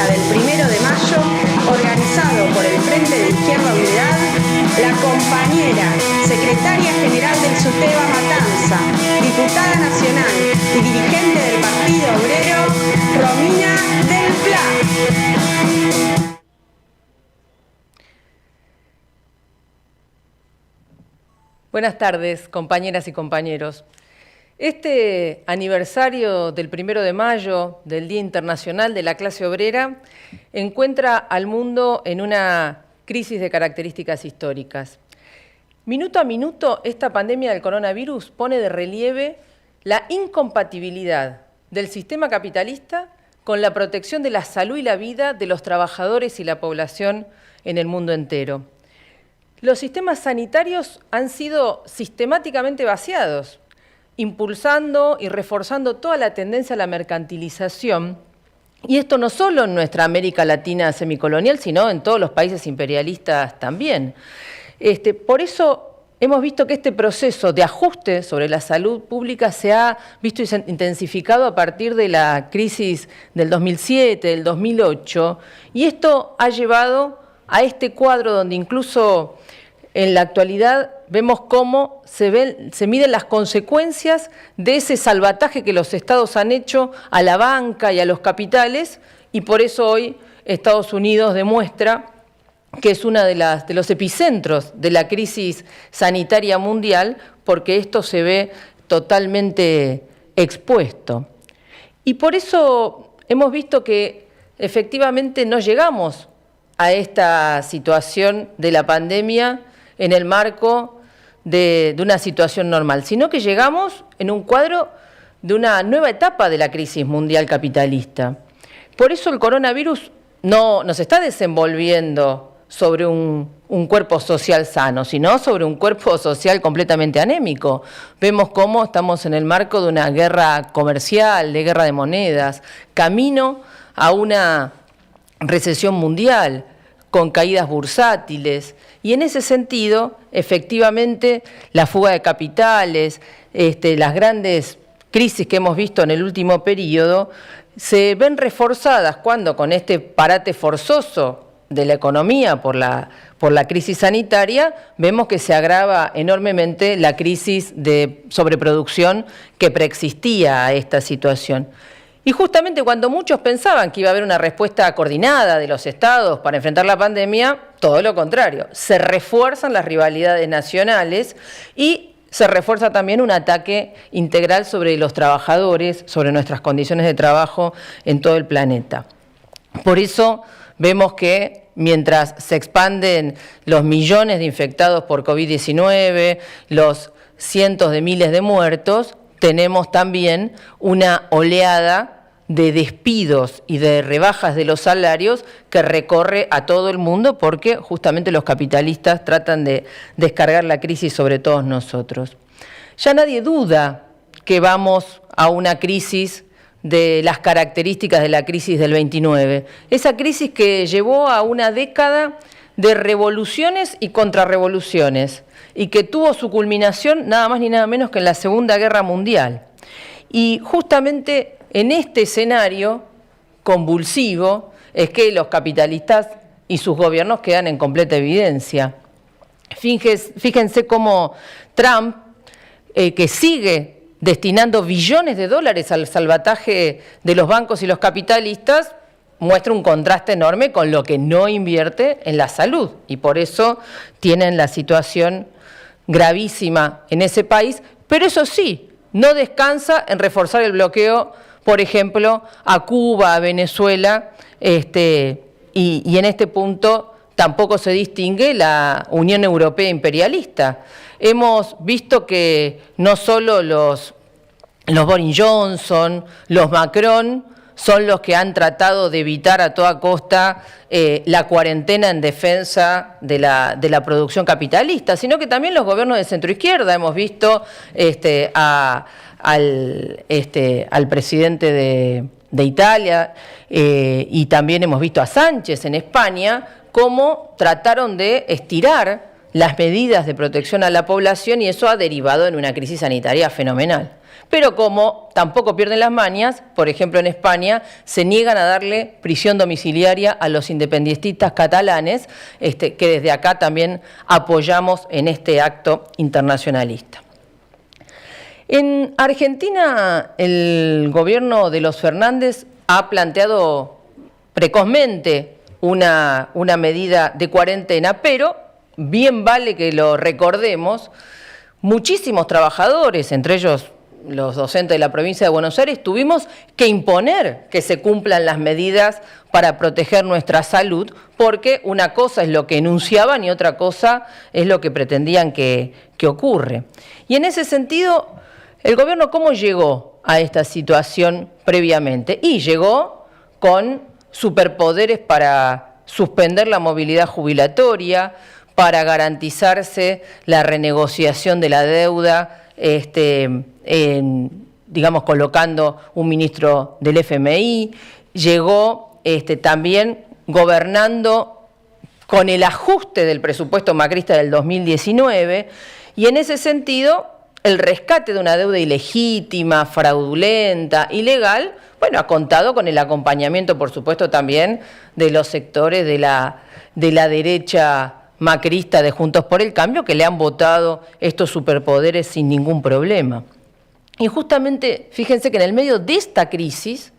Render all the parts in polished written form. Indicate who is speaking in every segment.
Speaker 1: capitalista del 1 de mayo, organizado por el Frente de Izquierda Unidad, la compañera secretaria general del SUTEBA Matanza, diputada nacional y dirigente del Partido Obrero, Romina del Pla.
Speaker 2: Buenas tardes, compañeras y compañeros. Este aniversario del 1 de mayo, del Día Internacional de la Clase Obrera, encuentra al mundo en una crisis de características históricas. Minuto a minuto, esta pandemia del coronavirus pone de relieve la incompatibilidad del sistema capitalista con la protección de la salud y la vida de los trabajadores y la población en el mundo entero. Los sistemas sanitarios han sido sistemáticamente vaciados, impulsando y reforzando toda la tendencia a la mercantilización, y esto no solo en nuestra América Latina semicolonial, sino en todos los países imperialistas también. Por eso hemos visto que este proceso de ajuste sobre la salud pública se ha visto intensificado a partir de la crisis del 2007, del 2008, y esto ha llevado a este cuadro donde incluso en la actualidad vemos cómo se miden las consecuencias de ese salvataje que los estados han hecho a la banca y a los capitales, y por eso hoy Estados Unidos demuestra que es uno de los epicentros de la crisis sanitaria mundial, porque esto se ve totalmente expuesto. Y por eso hemos visto que efectivamente no llegamos a esta situación de la pandemia en el marco de una situación normal, sino que llegamos en un cuadro de una nueva etapa de la crisis mundial capitalista. Por eso el coronavirus no nos está desenvolviendo sobre un cuerpo social sano, sino sobre un cuerpo social completamente anémico. Vemos cómo estamos en el marco de una guerra comercial, de guerra de monedas, camino a una recesión mundial, con caídas bursátiles, y en ese sentido, efectivamente, la fuga de capitales, las grandes crisis que hemos visto en el último periodo, se ven reforzadas cuando con este parate forzoso de la economía por la crisis sanitaria, vemos que se agrava enormemente la crisis de sobreproducción que preexistía a esta situación. Y justamente cuando muchos pensaban que iba a haber una respuesta coordinada de los estados para enfrentar la pandemia, todo lo contrario, se refuerzan las rivalidades nacionales y se refuerza también un ataque integral sobre los trabajadores, sobre nuestras condiciones de trabajo en todo el planeta. Por eso vemos que mientras se expanden los millones de infectados por COVID-19, los cientos de miles de muertos, tenemos también una oleada de despidos y de rebajas de los salarios que recorre a todo el mundo porque justamente los capitalistas tratan de descargar la crisis sobre todos nosotros. Ya nadie duda que vamos a una crisis de las características de la crisis del 29, esa crisis que llevó a una década de revoluciones y contrarrevoluciones, y que tuvo su culminación nada más ni nada menos que en la Segunda Guerra Mundial. Y justamente en este escenario convulsivo es que los capitalistas y sus gobiernos quedan en completa evidencia. Fíjense cómo Trump, que sigue destinando billones de dólares al salvataje de los bancos y los capitalistas, muestra un contraste enorme con lo que no invierte en la salud, y por eso tienen la situación gravísima en ese país, pero eso sí, no descansa en reforzar el bloqueo, por ejemplo, a Cuba, a Venezuela, y en este punto tampoco se distingue la Unión Europea imperialista. Hemos visto que no solo los Boris Johnson, los Macron, son los que han tratado de evitar a toda costa la cuarentena en defensa de la producción capitalista, sino que también los gobiernos de centroizquierda. Hemos visto al presidente de Italia y también hemos visto a Sánchez en España, cómo trataron de estirar las medidas de protección a la población, y eso ha derivado en una crisis sanitaria fenomenal. Pero como tampoco pierden las mañas, por ejemplo en España, se niegan a darle prisión domiciliaria a los independentistas catalanes, que desde acá también apoyamos en este acto internacionalista. En Argentina, el gobierno de los Fernández ha planteado precozmente una medida de cuarentena, pero bien vale que lo recordemos, muchísimos trabajadores, entre ellos los docentes de la provincia de Buenos Aires, tuvimos que imponer que se cumplan las medidas para proteger nuestra salud, porque una cosa es lo que enunciaban y otra cosa es lo que pretendían que ocurre. Y en ese sentido, el gobierno, ¿cómo llegó a esta situación previamente? Y llegó con superpoderes para suspender la movilidad jubilatoria, para garantizarse la renegociación de la deuda, digamos, colocando un ministro del FMI, llegó también gobernando con el ajuste del presupuesto macrista del 2019, y en ese sentido, el rescate de una deuda ilegítima, fraudulenta, ilegal, bueno, ha contado con el acompañamiento, por supuesto, también de los sectores de la derecha macrista de Juntos por el Cambio, que le han votado estos superpoderes sin ningún problema. Y justamente, fíjense que en el medio de esta crisis,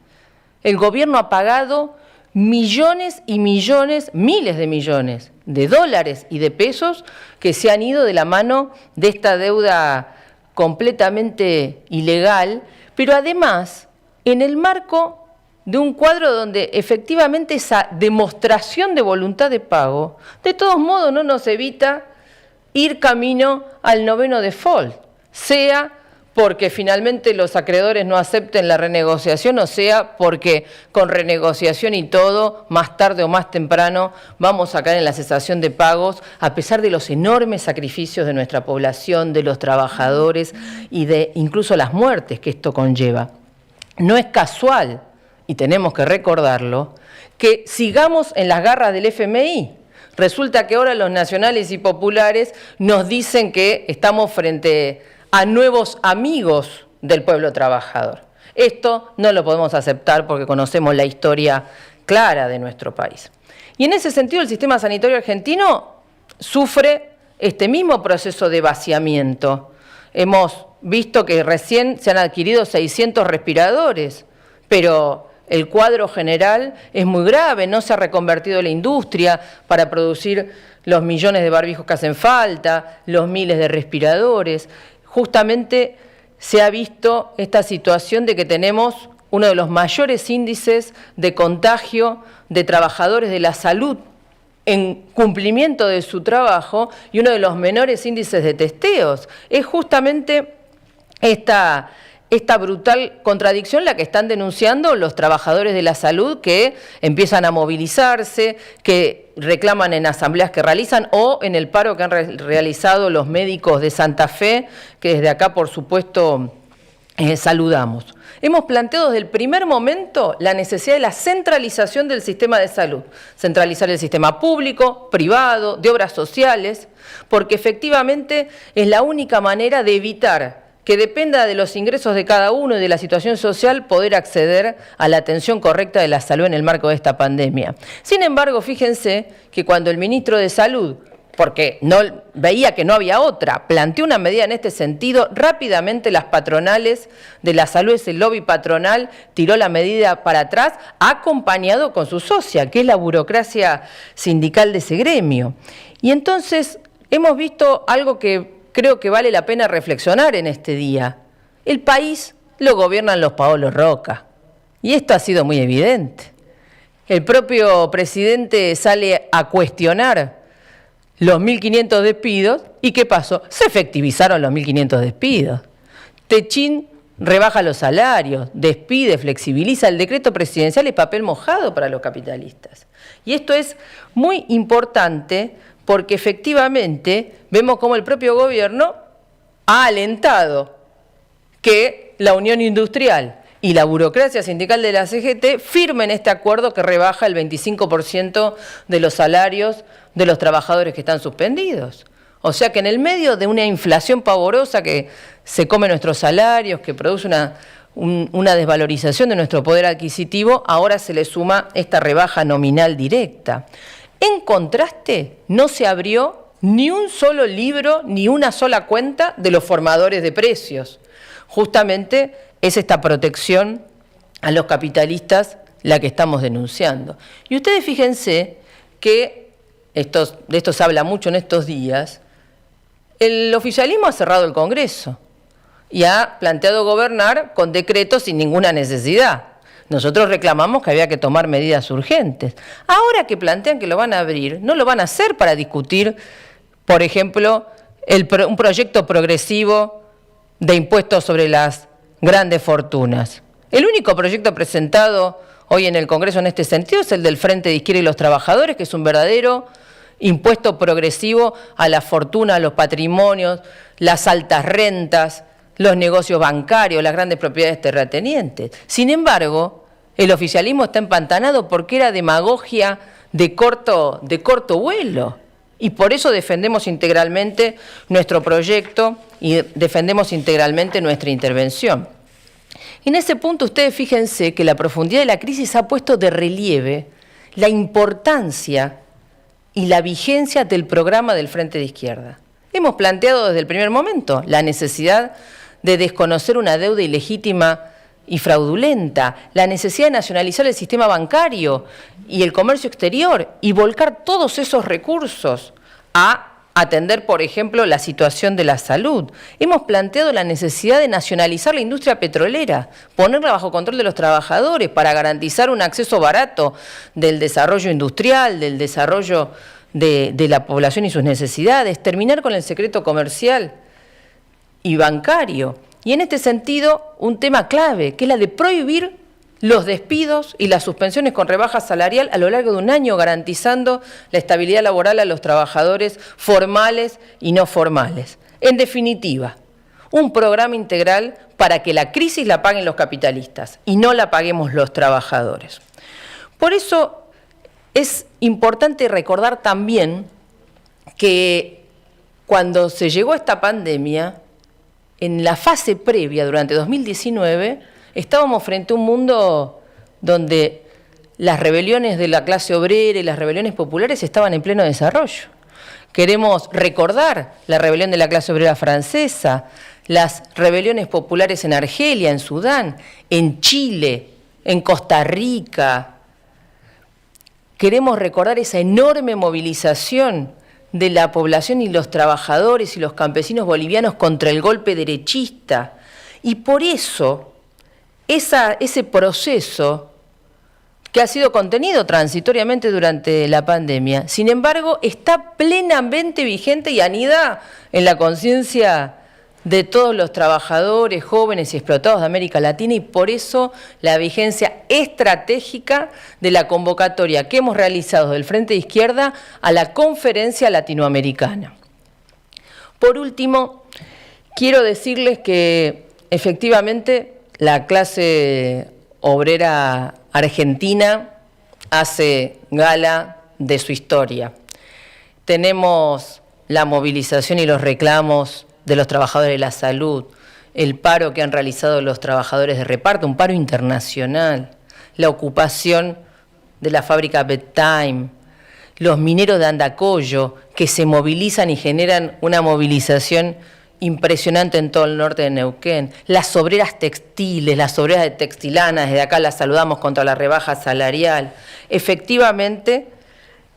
Speaker 2: el gobierno ha pagado millones y millones, miles de millones de dólares y de pesos que se han ido de la mano de esta deuda completamente ilegal, pero además en el marco de un cuadro donde efectivamente esa demostración de voluntad de pago, de todos modos no nos evita ir camino al noveno default, sea porque finalmente los acreedores no acepten la renegociación, o sea porque con renegociación y todo, más tarde o más temprano, vamos a caer en la cesación de pagos, a pesar de los enormes sacrificios de nuestra población, de los trabajadores y de incluso las muertes que esto conlleva. No es casual, y tenemos que recordarlo, que sigamos en las garras del FMI. Resulta que ahora los nacionales y populares nos dicen que estamos frente a nuevos amigos del pueblo trabajador. Esto no lo podemos aceptar porque conocemos la historia clara de nuestro país. Y en ese sentido el sistema sanitario argentino sufre este mismo proceso de vaciamiento. Hemos visto que recién se han adquirido 600 respiradores, pero el cuadro general es muy grave, no se ha reconvertido la industria para producir los millones de barbijos que hacen falta, los miles de respiradores. Justamente se ha visto esta situación de que tenemos uno de los mayores índices de contagio de trabajadores de la salud en cumplimiento de su trabajo y uno de los menores índices de testeos. Es justamente esta brutal contradicción la que están denunciando los trabajadores de la salud, que empiezan a movilizarse, que reclaman en asambleas que realizan o en el paro que han realizado los médicos de Santa Fe, que desde acá, por supuesto, saludamos. Hemos planteado desde el primer momento la necesidad de la centralización del sistema de salud, centralizar el sistema público, privado, de obras sociales, porque efectivamente es la única manera de evitar que dependa de los ingresos de cada uno y de la situación social poder acceder a la atención correcta de la salud en el marco de esta pandemia. Sin embargo, fíjense que cuando el ministro de Salud, porque no veía que no había otra, planteó una medida en este sentido, rápidamente las patronales de la salud, ese lobby patronal, tiró la medida para atrás, acompañado con su socia, que es la burocracia sindical de ese gremio. Y entonces hemos visto algo que creo que vale la pena reflexionar en este día. El país lo gobiernan los Paolo Roca, y esto ha sido muy evidente. El propio presidente sale a cuestionar los 1.500 despidos, ¿y qué pasó? Se efectivizaron los 1.500 despidos. Techín rebaja los salarios, despide, flexibiliza. El decreto presidencial es papel mojado para los capitalistas. Y esto es muy importante porque efectivamente vemos cómo el propio gobierno ha alentado que la Unión Industrial y la burocracia sindical de la CGT firmen este acuerdo que rebaja el 25% de los salarios de los trabajadores que están suspendidos. O sea que en el medio de una inflación pavorosa que se come nuestros salarios, que produce una desvalorización de nuestro poder adquisitivo, ahora se le suma esta rebaja nominal directa. En contraste, no se abrió ni un solo libro, ni una sola cuenta de los formadores de precios. Justamente es esta protección a los capitalistas la que estamos denunciando. Y ustedes fíjense que, de esto se habla mucho en estos días, el oficialismo ha cerrado el Congreso y ha planteado gobernar con decretos sin ninguna necesidad. Nosotros reclamamos que había que tomar medidas urgentes. Ahora que plantean que lo van a abrir, no lo van a hacer para discutir, por ejemplo, un proyecto progresivo de impuestos sobre las grandes fortunas. El único proyecto presentado hoy en el Congreso en este sentido es el del Frente de Izquierda y los Trabajadores, que es un verdadero impuesto progresivo a la fortuna, a los patrimonios, las altas rentas, los negocios bancarios, las grandes propiedades terratenientes. Sin embargo, el oficialismo está empantanado porque era demagogia de corto vuelo. Y por eso defendemos integralmente nuestro proyecto y defendemos integralmente nuestra intervención. En ese punto ustedes fíjense que la profundidad de la crisis ha puesto de relieve la importancia y la vigencia del programa del Frente de Izquierda. Hemos planteado desde el primer momento la necesidad de desconocer una deuda ilegítima y fraudulenta, la necesidad de nacionalizar el sistema bancario y el comercio exterior y volcar todos esos recursos a atender, por ejemplo, la situación de la salud. Hemos planteado la necesidad de nacionalizar la industria petrolera, ponerla bajo control de los trabajadores para garantizar un acceso barato del desarrollo industrial, del desarrollo de la población y sus necesidades, terminar con el secreto comercial y bancario. Y en este sentido, un tema clave, que es la de prohibir los despidos y las suspensiones con rebaja salarial a lo largo de un año, garantizando la estabilidad laboral a los trabajadores formales y no formales. En definitiva, un programa integral para que la crisis la paguen los capitalistas y no la paguemos los trabajadores. Por eso es importante recordar también que cuando se llegó a esta pandemia, en la fase previa, durante 2019, estábamos frente a un mundo donde las rebeliones de la clase obrera y las rebeliones populares estaban en pleno desarrollo. Queremos recordar la rebelión de la clase obrera francesa, las rebeliones populares en Argelia, en Sudán, en Chile, en Costa Rica. Queremos recordar esa enorme movilización de la población y los trabajadores y los campesinos bolivianos contra el golpe derechista. Y por eso, ese proceso que ha sido contenido transitoriamente durante la pandemia, sin embargo, está plenamente vigente y anida en la conciencia de todos los trabajadores, jóvenes y explotados de América Latina, y por eso la vigencia estratégica de la convocatoria que hemos realizado del Frente de Izquierda a la Conferencia Latinoamericana. Por último, quiero decirles que efectivamente la clase obrera argentina hace gala de su historia. Tenemos la movilización y los reclamos de los trabajadores de la salud, el paro que han realizado los trabajadores de reparto, un paro internacional, la ocupación de la fábrica Bedtime, los mineros de Andacollo que se movilizan y generan una movilización impresionante en todo el norte de Neuquén, las obreras textiles, las obreras de Textilana, desde acá las saludamos contra la rebaja salarial. Efectivamente,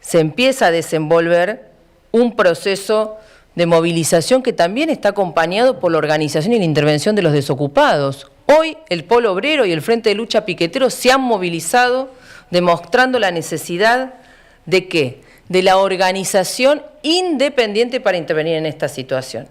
Speaker 2: se empieza a desenvolver un proceso de movilización que también está acompañado por la organización y la intervención de los desocupados. Hoy el Polo Obrero y el Frente de Lucha Piquetero se han movilizado demostrando la necesidad de ¿qué? De la organización independiente para intervenir en esta situación.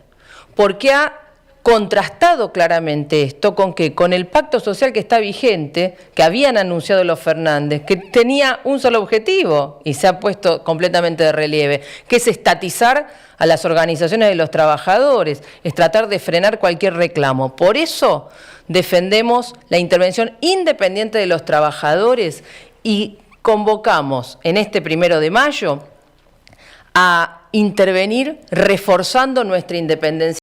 Speaker 2: Porque ha contrastado claramente esto con ¿qué? Con el pacto social que está vigente, que habían anunciado los Fernández, que tenía un solo objetivo y se ha puesto completamente de relieve, que es estatizar a las organizaciones de los trabajadores, es tratar de frenar cualquier reclamo. Por eso defendemos la intervención independiente de los trabajadores y convocamos en este 1 de mayo a intervenir reforzando nuestra independencia.